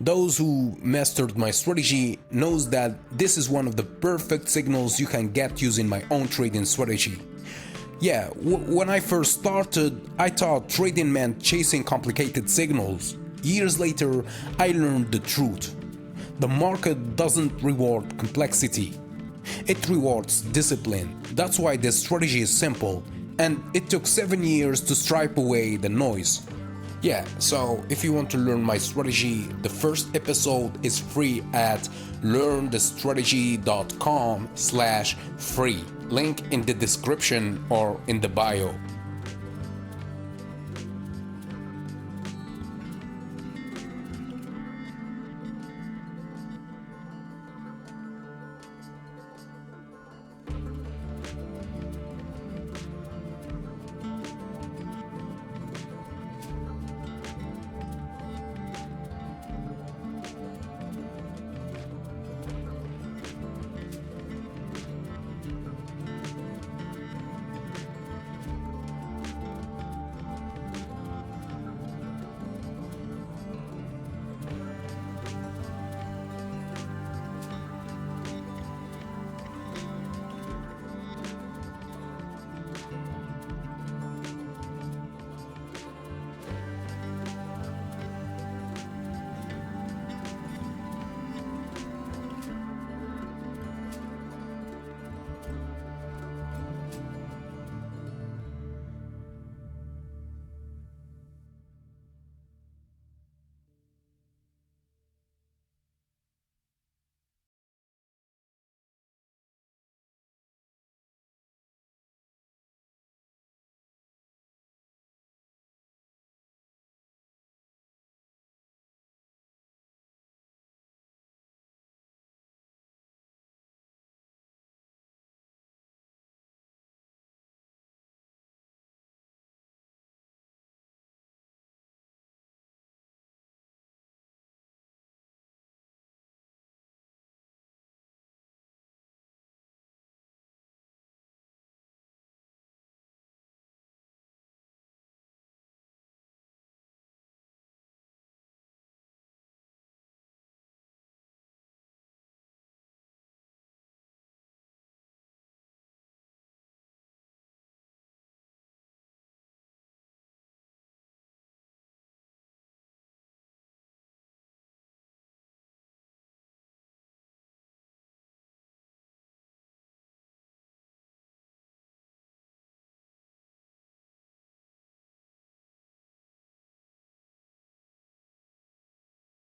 Those who mastered my strategy knows that this is one of the perfect signals you can get using my own trading strategy. Yeah, when I first started, I thought trading meant chasing complicated signals. Years later, I learned the truth. The market doesn't reward complexity. It rewards discipline. That's why this strategy is simple, and it took 7 years to stripe away the noise. Yeah, so if you want to learn my strategy, the first episode is free at learnthestrategy.com/free. Link in the description or in the bio.